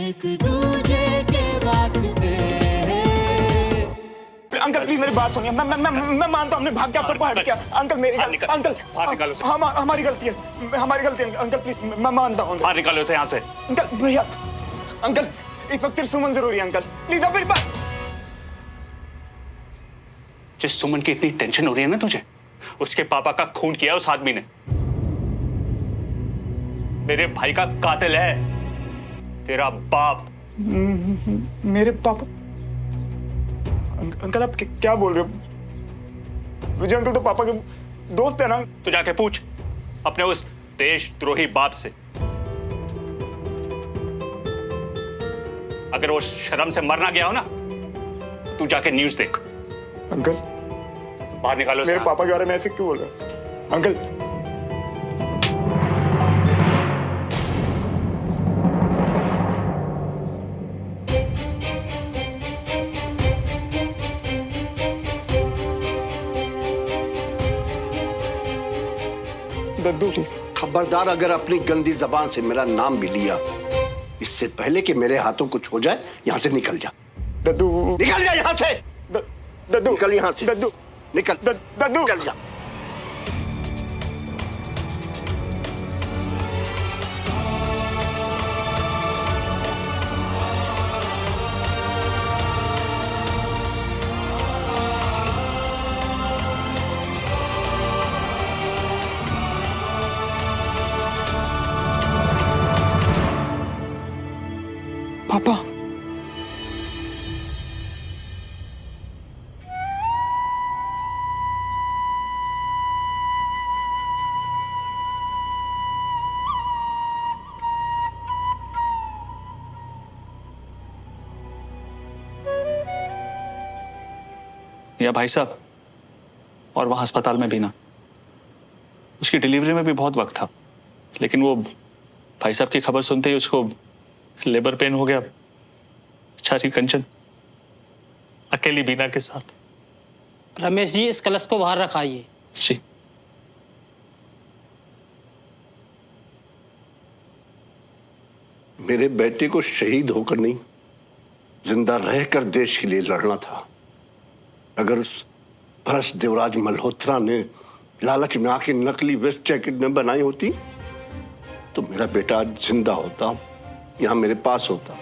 एक दूजे के वास्ते। अंकल प्लीज मेरी बात सुनिए। मैं मानता हूँ हमने भाग के आप सबको हट किया। अंकल मेरी अंकल हमारी गलती है, हमारी गलती है अंकल प्लीज। मैं मानता हूँ। बाहर निकालो इसे यहाँ से। अंकल भैया, अंकल इस वक्त सिर्फ सुमन जरूरी है। अंकल प्लीज आप मेरी बात। जिस सुमन की इतनी टेंशन हो रही है ना तुझे, उसके पापा का खून किया उस आदमी ने। मेरे भाई का कातिल है तेरा बाप। मेरे पापा? अंकल आप क्या बोल रहे हो? मुझे अंकल तो पापा के दोस्त है ना। तू जाके पूछ अपने उस देशद्रोही बाप से। अगर वो शर्म से मर ना गया हो ना, तू जाके न्यूज़ देख। अंकल बाहर निकालो मेरे पापा के बारे में ऐसे क्यों बोल रहे हो अंकल? Daddu please. खबरदार अगर अपनी गंदी जबान से मेरा नाम भी लिया, इससे पहले कि मेरे हाथों कुछ हो जाए, यहाँ से निकल जा। दद्दू निकल जा यहाँ से। दद्दू निकल यहाँ से। दद्दू निकल। दद्दू निकल जा। पापा या भाई साहब, और वहां अस्पताल में भी ना, उसकी डिलीवरी में भी बहुत वक्त था, लेकिन वो भाई साहब की खबर सुनते ही उसको लेबर पेन हो गया। बेचारी कंचन अकेली बीना के साथ। रमेश जी, इस कलश को बाहर रखाइए। जी। मेरे बेटे को शहीद होकर नहीं, जिंदा रहकर देश के लिए लड़ना था। अगर उस भ्रष्ट देवराज मल्होत्रा ने लालच में आके नकली वेस्ट जैकेट न बनाई होती, तो मेरा बेटा आज जिंदा होता, यहां मेरे पास होता।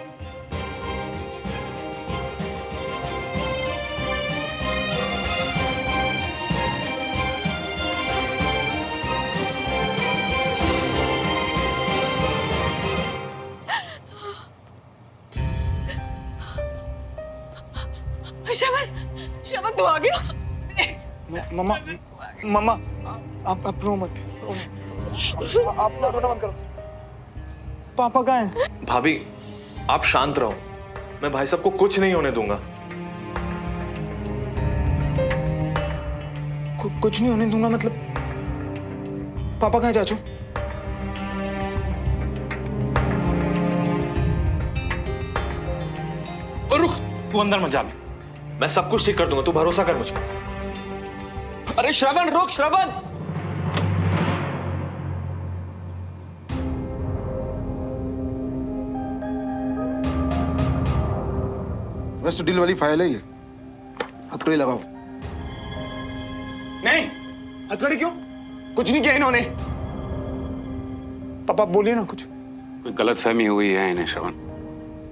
श्रवण तू आ गया। मम्मा मम्मा आप रो मत। आप रोना मत करो। पापा कहाँ हैं? भाभी आप शांत रहो, मैं भाई साहब को कुछ नहीं होने दूंगा। कुछ नहीं होने दूंगा मतलब? पापा कहाँ है चाचू? रुक, तू अंदर मत जा, मैं सब कुछ ठीक कर दूंगा, तू भरोसा कर मुझ पर। अरे श्रवण रुक, श्रवण। वेस्ट डील वाली फाइल है ये, हथकड़ी लगाओ। नहीं, हथकड़ी क्यों? कुछ नहीं किया इन्होंने। पापा बोलिए ना कुछ। कोई गलतफहमी हुई है इन्हें श्रवण,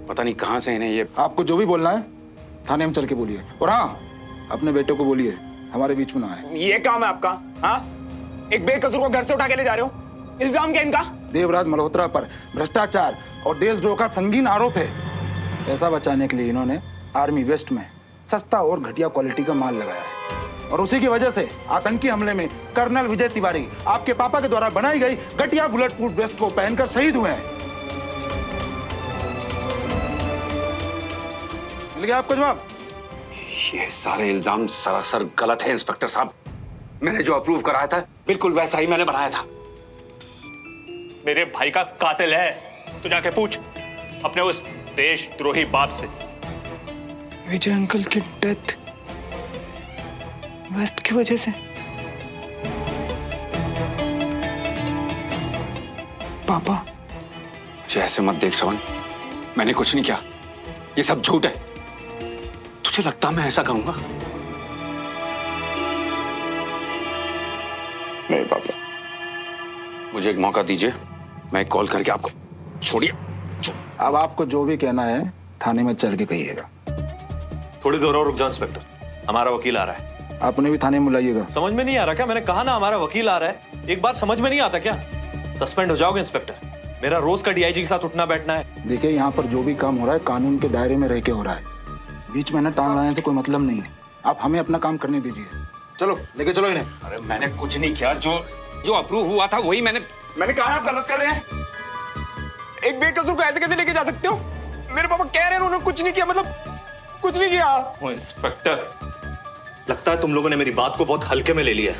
पता नहीं कहां से इन्हें ये। आपको जो भी बोलना है थाने में चल के बोलिए, और हाँ, अपने बेटे को बोलिए हमारे बीच में ना आए। ये काम है आपका? हाँ, एक बेकसूर को घर से उठा के ले जा रहे हो। इल्जाम क्या इनका? देवराज मल्होत्रा पर भ्रष्टाचार और देशद्रोह का संगीन आरोप है। पैसा बचाने के लिए इन्होंने आर्मी वेस्ट में सस्ता और घटिया क्वालिटी का माल लगाया है, और उसी की वजह से आतंकी हमले में कर्नल विजय तिवारी आपके पापा के द्वारा बनाई गई घटिया बुलेट प्रूफ वेस्ट को पहनकर शहीद हुए हैं। मिल गया आपको जवाब? ये सारे इल्जाम सरासर गलत है इंस्पेक्टर साहब। मैंने जो अप्रूव कराया था बिल्कुल वैसा ही मैंने बनाया था। मेरे भाई का कातिल है, तू जाके पूछ अपने उस देशद्रोही बाप से। विजय अंकल की डेथ वेस्ट की वजह से? पापा मुझे ऐसे मत देख श्रवण, मैंने कुछ नहीं किया, ये सब झूठ है। तुझे लगता मैं ऐसा करूंगा? नहीं पापा। मुझे एक मौका दीजिए, मैं कॉल करके आपको। छोड़िए। अब आपको जो भी कहना है थाने में चल के कहिएगा। थोड़ी देर और रुक जाओ इंस्पेक्टर, हमारा वकील आ रहा है। आप उन्हें भी थाने में बुलाइएगा। समझ में नहीं आ रहा क्या? मैंने कहा ना हमारा वकील आ रहा है, एक बार समझ में नहीं आता क्या? सस्पेंड हो जाओगे इंस्पेक्टर, मेरा रोज का डीआईजी के साथ उठना बैठना है। देखिए, यहाँ पर जो भी काम हो रहा है कानून के दायरे में रह के हो रहा है, बीच में ना टांग लाने से कोई मतलब नहीं है। आप हमें अपना काम करने दीजिए। चलो लेके चलो इन्हें। अरे मैंने कुछ नहीं किया, जो अप्रूव हुआ था वही मैंने कहा आप गलत कर रहे हैं। एक बेकसूर को ऐसे कैसे लेके जा सकते हो? मेरे पापा कह रहे हैं उन्होंने कुछ नहीं किया, मतलब कुछ नहीं किया। ओ इंस्पेक्टर, लगता है तुम लोगों ने मेरी बात को बहुत हल्के में ले लिया है।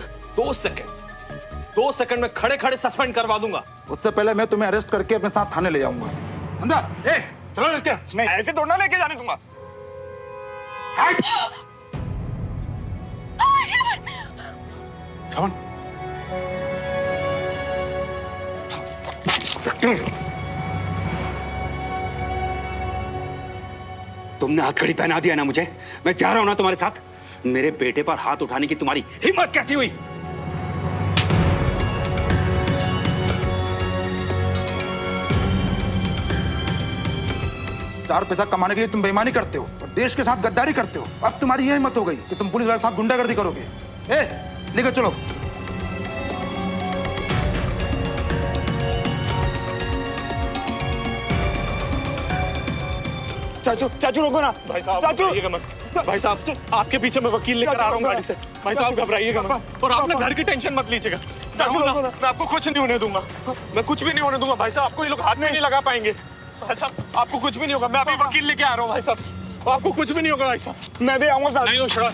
2 सेकंड में खड़े खड़े सस्पेंड करवा दूंगा। उससे पहले मैं तुम्हें अरेस्ट करके अपने साथ थाने ले जाऊंगा। अंदर चलो लेके। नहीं, ऐसे थोड़ा लेके जाने दूंगा। श्रवण, तुमने हथकड़ी पहना दिया ना मुझे। मैं जा रहा हूं ना तुम्हारे साथ। मेरे बेटे पर हाथ उठाने की तुम्हारी हिम्मत कैसी हुई? चार पैसा कमाने के लिए तुम बेईमानी करते हो और देश के साथ गद्दारी करते हो। अब तुम्हारी यह हिम्मत हो गई कि तुम पुलिस वाले के साथ गुंडागर्दी करोगे। लेकर चलो। चाचू रोको ना। भाई साहब चाचू, घबराइएगा मत। भाई साहब आपके पीछे मैं वकील लेकर आ रहा हूँ गाड़ी से। भाई साहब घबराइएगा मत, और आपने घर की टेंशन मत लीजिएगा। चाचू ना, मैं आपको कुछ नहीं होने दूंगा, मैं कुछ भी नहीं होने दूंगा। भाई साहब आपको ये लोग हाथ में नहीं लगा पाएंगे। भाई साहब आपको कुछ भी नहीं होगा, मैं अभी वकील लेके आ रहा हूँ। भाई साहब आपको कुछ भी नहीं होगा। भाई साहब मैं भी आऊंगा साथ। नहीं हो शरद,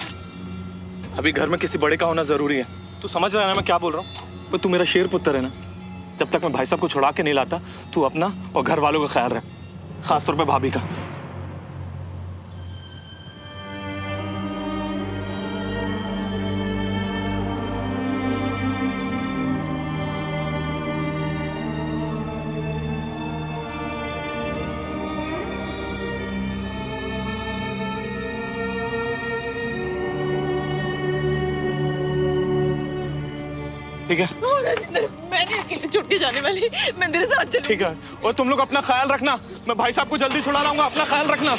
अभी घर में किसी बड़े का होना जरूरी है। तू समझ रहा है ना मैं क्या बोल रहा हूँ? तो तू मेरा शेर पुत्र है ना। जब तक मैं भाई साहब को छुड़ा के नहीं लाता, तू अपना और घर वालों का ख्याल रख, खासतौर पे भाभी का। ठीक है, मैं नहीं अकेले छुट के जाने वाली, मैं तेरे साथ चलूंगी। ठीक है। और तुम लोग अपना ख्याल रखना, मैं भाई साहब को जल्दी छुड़ा लाऊंगा, अपना ख्याल रखना।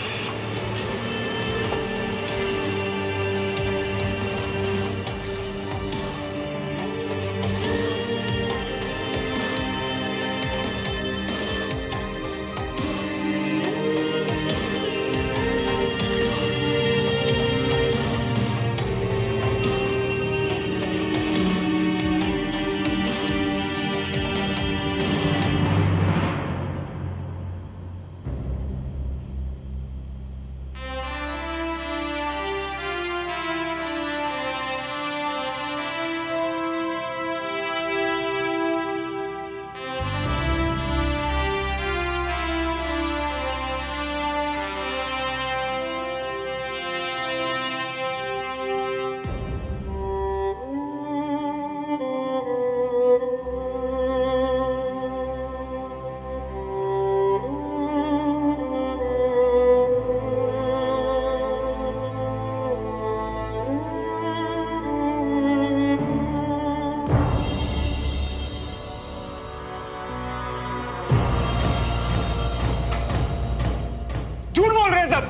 झूठ बोल रहे हैं सब,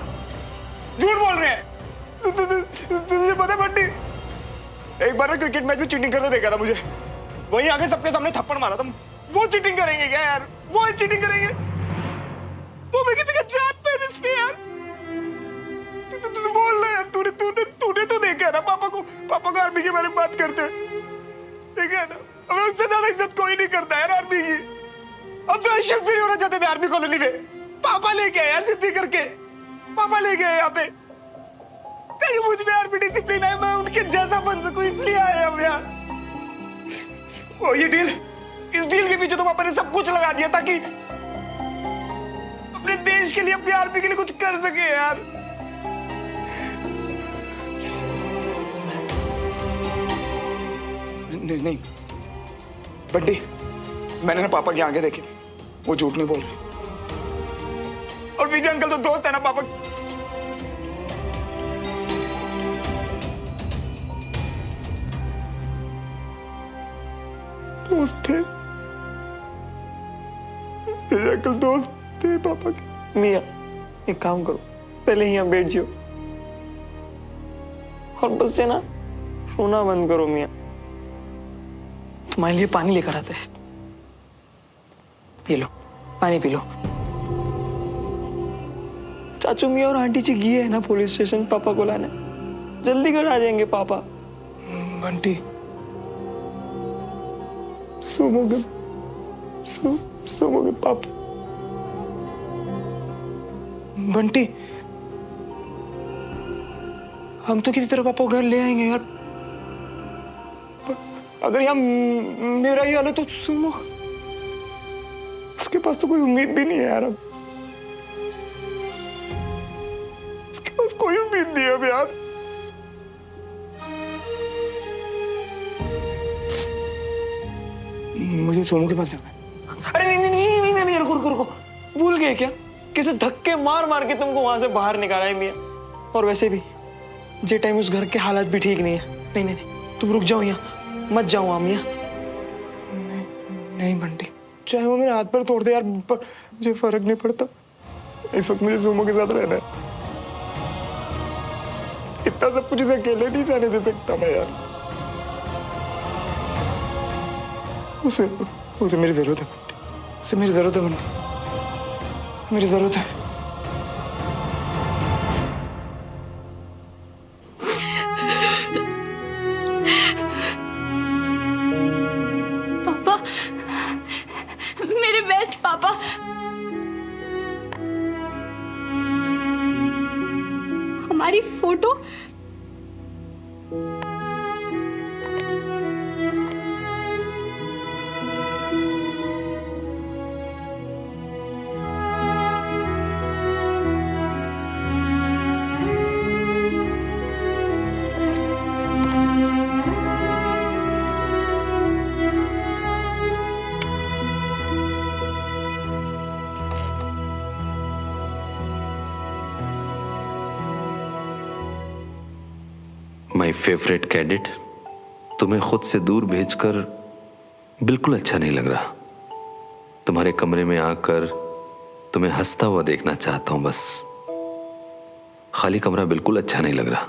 झूठ बोल रहे हैं। तुझे पता है बंटी, एक बार ना क्रिकेट मैच में चीटिंग करते देखा था मुझे, वहीं आगे सबके सामने थप्पड़ मारा था। वो चीटिंग करेंगे क्या यार? वो चीटिंग करेंगे? वो मैं किसी का जान पे इस पे यार। तू बोल रहा यार, तूने तो देखा ना पापा को आर्मी के बारे में बात करते, देखा ना? हमें उससे ज्यादा इज्जत कोई नहीं करता यार आर्मी की। अब तो अशरफ फ्री होना चाहते थे आर्मी कॉलोनी में, पापा लेके आए यार सिद्धि करके, पापा लेके आए यहाँ पे। कहीं मुझ में आर्मी डिसिप्लिन है, मैं उनके जैसा बन सकूं, इसलिए आए हम यहाँ। और ये डील, इस डील के पीछे तो पापा ने सब कुछ लगा दिया ताकि अपने देश के लिए, अपनी आर्मी के लिए कुछ कर सके यार। नहीं बंटी, मैंने ना पापा की आंखें देखी थी, वो झूठ नहीं बोल रहे। और विजय अंकल तो दोस्त है ना पापा। दोस्त थे, विजय अंकल दोस्त थे पापा के। मियाँ एक काम करो, पहले यहाँ बैठ जाओ और बस से ना रोना बंद करो। मियाँ तुम्हारे लिए पानी लेकर आते हैं, पी लो, पानी पी लो। चाचू मियाँ और आंटी जी गए हैं ना पुलिस स्टेशन पापा को लाने, जल्दी घर आ जाएंगे पापा। बंटी सोमोगे, सोमोगे पापा। बंटी हम तो किसी तरह पापा को घर ले आएंगे यार। अगर यहाँ मेरा ही हाल है तो सुनो, उसके पास तो कोई उम्मीद भी नहीं है यार अब। उसके पास कोई उम्मीद नहीं है अब यार। मुझे सोनू के पास जाना है। अरे नहीं नहीं नहीं नहीं, रुको रुको रुको, भूल गए क्या? किसी धक्के मार मार के तुमको वहां से बाहर निकाला है मियाँ। और वैसे भी जे टाइम उस घर के हालात भी ठीक नहीं है। नहीं नहीं नहीं, तुम रुक जाओ यहाँ, मत जाओ वहां मियाँ। नहीं बंटी, चाहे वो मेरे हाथ पर तोड़ दे यार, पर मुझे फर्क नहीं पड़ता। इस वक्त मुझे सोमो के साथ रहना है। इतना सब कुछ इसे अकेले नहीं सहने दे सकता मैं यार। उसे मेरी जरूरत है बंटी, उसे मेरी जरूरत है बंटी, मेरी जरूरत है। पापा, मेरे बेस्ट पापा। हमारी फोटो माय फेवरेट कैडेट, तुम्हें खुद से दूर भेजकर बिल्कुल अच्छा नहीं लग रहा। तुम्हारे कमरे में आकर तुम्हें हंसता हुआ देखना चाहता हूं बस। खाली कमरा बिल्कुल अच्छा नहीं लग रहा।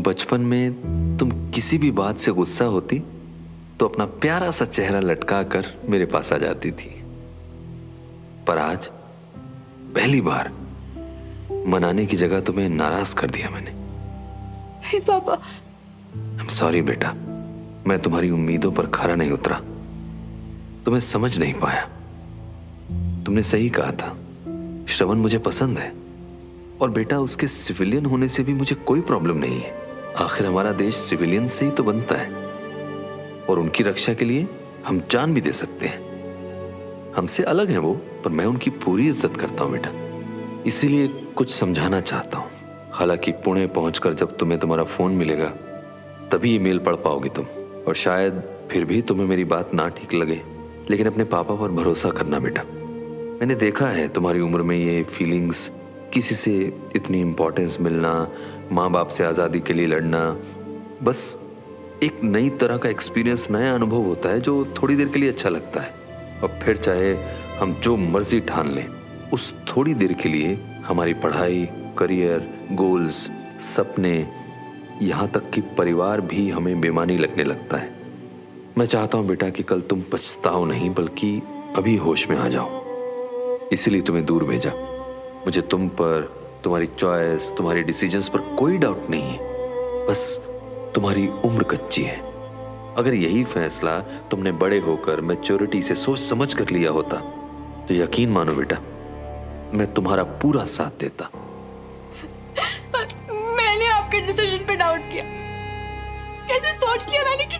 बचपन में तुम किसी भी बात से गुस्सा होती तो अपना प्यारा सा चेहरा लटका कर मेरे पास आ जाती थी, पर आज पहली बार मनाने की जगह तुम्हें नाराज कर दिया मैंने। हे पापा। आई एम सॉरी बेटा, मैं तुम्हारी उम्मीदों पर खरा नहीं उतरा, तुम्हें समझ नहीं पाया। तुमने सही कहा था, श्रवण मुझे पसंद है, और बेटा उसके सिविलियन होने से भी मुझे कोई प्रॉब्लम नहीं है। आखिर हमारा देश सिविलियन से ही तो बनता है, और उनकी रक्षा के लिए हम जान भी दे सकते हैं। हमसे अलग हैं वो, पर मैं उनकी पूरी इज्जत करता हूं बेटा। इसीलिए कुछ समझाना चाहता हूं। हालांकि पुणे पहुंचकर जब तुम्हें तुम्हारा फोन मिलेगा तभी ईमेल पढ़ पाओगी तुम, और शायद फिर भी तुम्हें मेरी बात ना ठीक लगे, लेकिन अपने पापा पर भरोसा करना बेटा। मैंने देखा है तुम्हारी उम्र में ये फीलिंग्स, किसी से इतनी इंपॉर्टेंस मिलना, माँ बाप से आज़ादी के लिए लड़ना, बस एक नई तरह का एक्सपीरियंस, नया अनुभव होता है जो थोड़ी देर के लिए अच्छा लगता है, और फिर चाहे हम जो मर्जी ठान लें, उस थोड़ी देर के लिए हमारी पढ़ाई, करियर, गोल्स, सपने, यहाँ तक कि परिवार भी हमें बेमानी लगने लगता है। मैं चाहता हूँ बेटा कि कल तुम पछताओ नहीं, बल्कि अभी होश में आ जाओ। इसीलिए तुम्हें दूर भेजा। मुझे तुम पर, तुम्हारी चॉइस, तुम्हारी डिसीजंस पर कोई डाउट नहीं है, बस तुम्हारी उम्र कच्ची है। अगर यही फैसला तुमने बड़े होकर मैच्योरिटी से सोच समझ कर लिया होता तो यकीन मानो बेटा, मैं तुम्हारा पूरा साथ देता। पर मैंने आपके डिसीजन पे डाउट किया। कैसे सोच लिया मैंने कि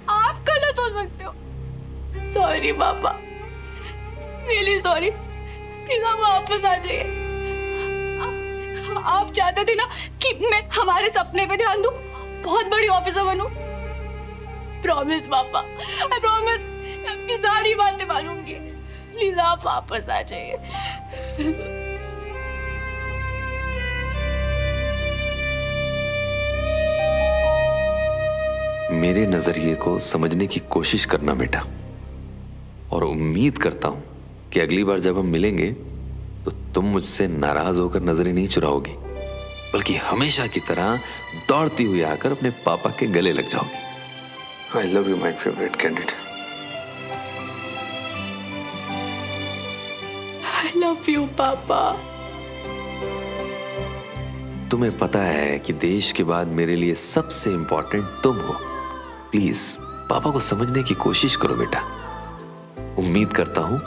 आप गलत हो सकते हो। सॉरी पापा, रियली सॉरी। प्लीज आप वापस आ जाइए। आप चाहते थे ना कि मैं हमारे सपने पे ध्यान दूं, बहुत बड़ी ऑफिसर बनूं। प्रॉमिस पापा, आई प्रॉमिस सारी बातें मालूम की। प्लीज आप वापस आ जाइए। मेरे नजरिए को समझने की कोशिश करना बेटा, और उम्मीद करता हूं कि अगली बार जब हम मिलेंगे तो तुम मुझसे नाराज होकर नजरें नहीं चुराओगी, बल्कि हमेशा की तरह दौड़ती हुई आकर अपने पापा के गले लग जाओगी। I love you my favourite candidate. I love you पापा। तुम्हें पता है कि देश के बाद मेरे लिए सबसे इंपॉर्टेंट तुम हो। प्लीज पापा को समझने की कोशिश करो बेटा। उम्मीद करता हूं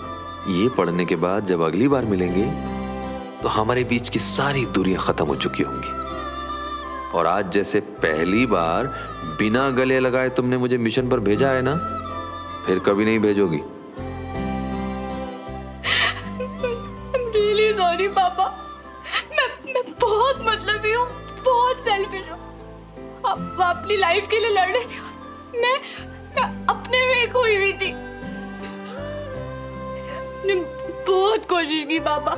ये पढ़ने के बाद जब अगली बार मिलेंगे तो हमारे बीच की सारी दूरियां खत्म हो चुकी होंगी, और आज जैसे पहली बार बिना गले लगाए तुमने मुझे मिशन पर भेजा है ना, फिर कभी नहीं भेजोगी। रियली सॉरी पापा। मैं बहुत मतलबी हूँ, बहुत सेल्फिश हूँ। आप अपनी लाइफ के लिए लड़ रहे थे, मैं अपने में खोई हुई थी। मैंने बहुत कोशिश की पापा,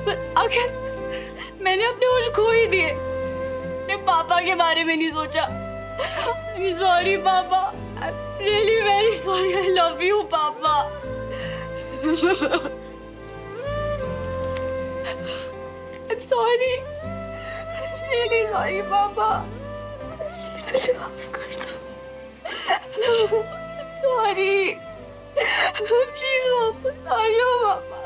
पर आखिर मैंने अपने होश खो ही दिए। मैं पापा के बारे में नहीं सोचा। I'm sorry पापा, I'm really very sorry. I love you पापा। I'm sorry. I'm really sorry पापा। Please मुझे माफ कर दो। I'm sorry। प्लीज वापस आ जाओ पापा।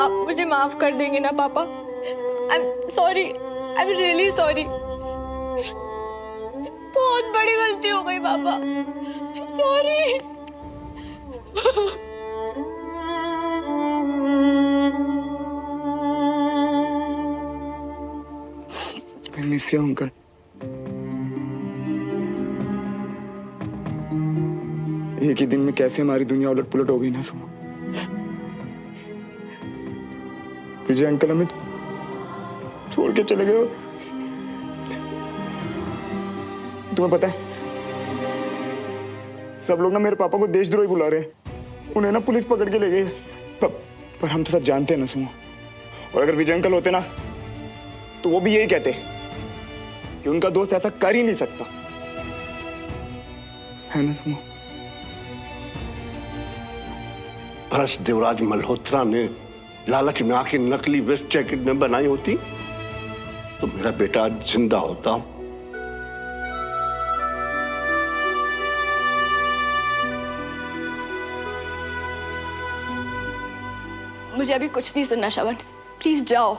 आप मुझे माफ कर देंगे ना पापा? I am sorry, I am really sorry. बहुत बड़ी गलती हो गई पापा। I am sorry. I miss you, uncle. एक ही दिन में कैसे हमारी दुनिया उलट पुलट हो गई ना सुनो। विजय अंकल हमें छोड़ के चले गए। तुम्हें पता है सब लोग ना मेरे पापा को देशद्रोही बुला रहे हैं। उन्हें ना पुलिस पकड़ के ले गई। पर हम तो सब जानते हैं ना सुनो। और अगर विजय अंकल होते ना तो वो भी यही कहते कि उनका दोस्त ऐसा कर ही नहीं सकता, है ना सुनो? भ्रष्ट देवराज मल्होत्रा ने लालच में आके नकली वेस्ट जैकेट में बनाई होती तो मेरा बेटा आज जिंदा होता। मुझे अभी कुछ नहीं सुनना श्रवण, प्लीज जाओ।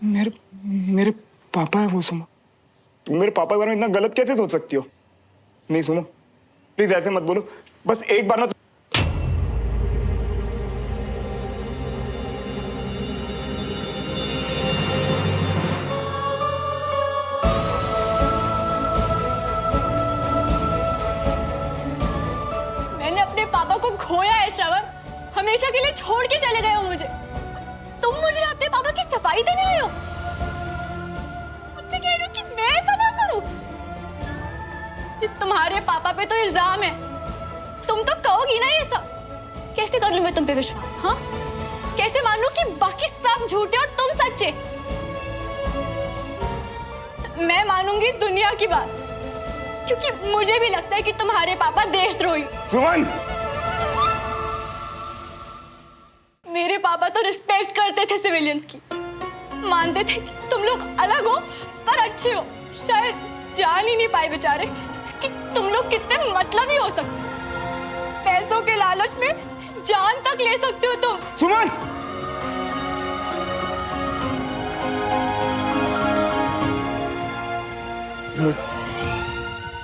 मेरे पापा है वो सुनो। तुम मेरे पापा के बारे में इतना गलत कैसे सोच सकती हो? नहीं सुनो, प्लीज ऐसे मत बोलो। बस एक बार ना मैंने अपने पापा को खोया है श्रवण। हमेशा के लिए छोड़ के चले गए हो मुझे। तुम मुझे अपने पापा की सफाई देने आए हो। मुझसे कह रहे हो कि मैं ऐसा ना करूं। ये तुम्हारे पापा पे तो इल्जाम है, तुम तो कहोगी ना ये सब। कैसे कर लूं मैं तुम पे विश्वास? हाँ, कैसे मानूं कि बाकी सब झूठे और तुम सच्चे? मैं मानूंगी दुनिया की बात, क्योंकि मुझे भी लगता है कि तुम्हारे पापा देशद्रोही। सुमन, मेरे पापा तो रिस्पेक्ट करते थे सिविलियंस की, मानते थे कि तुम लोग अलग हो पर अच्छे हो। शायद जान ही नहीं पाए बेचारे कि तुम लोग कितने मतलबी हो सकते। पैसों के लालच में जान तक ले सकते हो तुम। सुमन,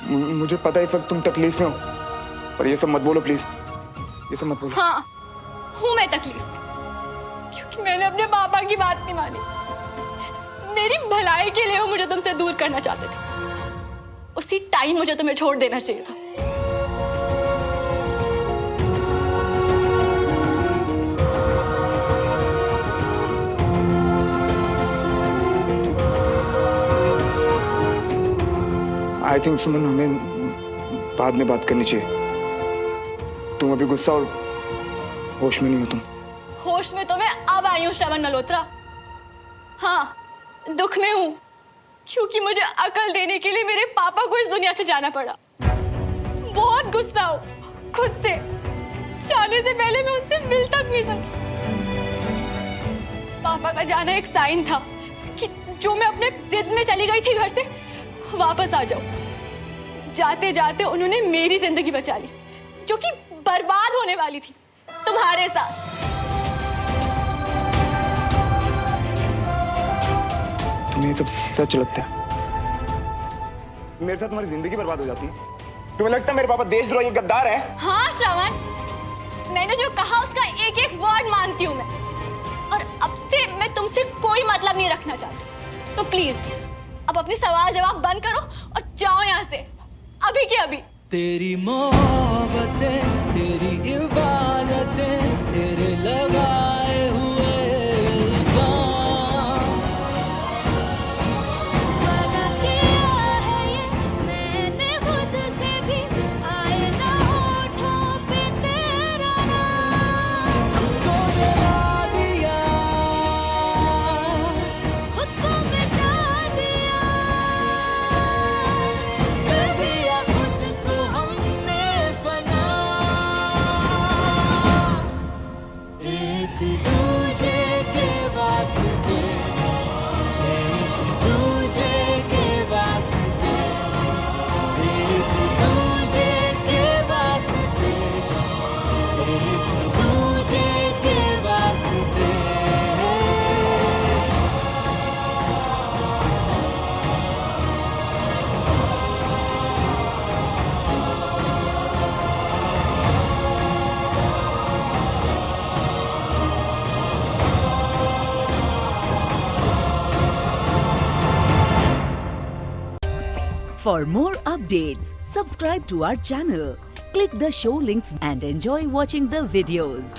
मुझे पता है इस वक्त तुम तकलीफ में हो, पर ये सब मत बोलो प्लीज, ये सब मत बोलो। हाँ, हूँ मैं तकलीफ में, क्योंकि मैंने अपने पापा की बात नहीं मानी। मेरी भलाई के लिए वो मुझे तुमसे दूर करना चाहते थे। उसी टाइम मुझे तुम्हें छोड़ देना चाहिए था। आई थिंक सुमन, हमें बाद में बात करनी चाहिए। तुम अभी गुस्सा और होश में नहीं हो। तुम होश में तो मैं अब आई हूँ श्रवण मल्होत्रा। हाँ, दुख में हूँ, क्योंकि मुझे अकल देने के लिए मेरे पापा को इस दुनिया से जाना पड़ा। बहुत गुस्सा हूँ खुद से। जाने से पहले मैं उनसे मिल तक नहीं सकी। पापा का जाना एक साइन था कि जो मैं अपने जिद में चली गई थी घर से, वापस आ जाओ। जाते जाते उन्होंने मेरी जिंदगी बचा ली, जो कि बर्बाद होने वाली थी तुम्हारे साथ। तुम्हें ये सब सच लगता है? मेरे साथ तुम्हारी जिंदगी बर्बाद हो जाती है? तुम्हें लगता है मेरे पापा देशद्रोही गद्दार है? हाँ श्रवण, मैंने जो कहा उसका एक एक वर्ड मानती हूँ मैं, और अब से मैं तुमसे कोई मतलब नहीं रखना चाहती। तो प्लीज अब अपनी सवाल जवाब बंद करो और जाओ यहाँ से, अभी के अभी। तेरी मोहब्बतें, तेरी इबादतें, तेरे लगाए हुए इल्जाम। वादा किया है ये मैंने खुद से भी, आए ना होठों पे तेरा नाम। खुद को जला दिया, खुद को मिटा दिया, कर दिया खुद को हमने फना। एक दूजे के वास्ते, एक दूजे के वास्ते, एक दूजे के वास्ते, एक दूजे के वास्ते। For more updates, subscribe to our channel, click the show links and enjoy watching the videos.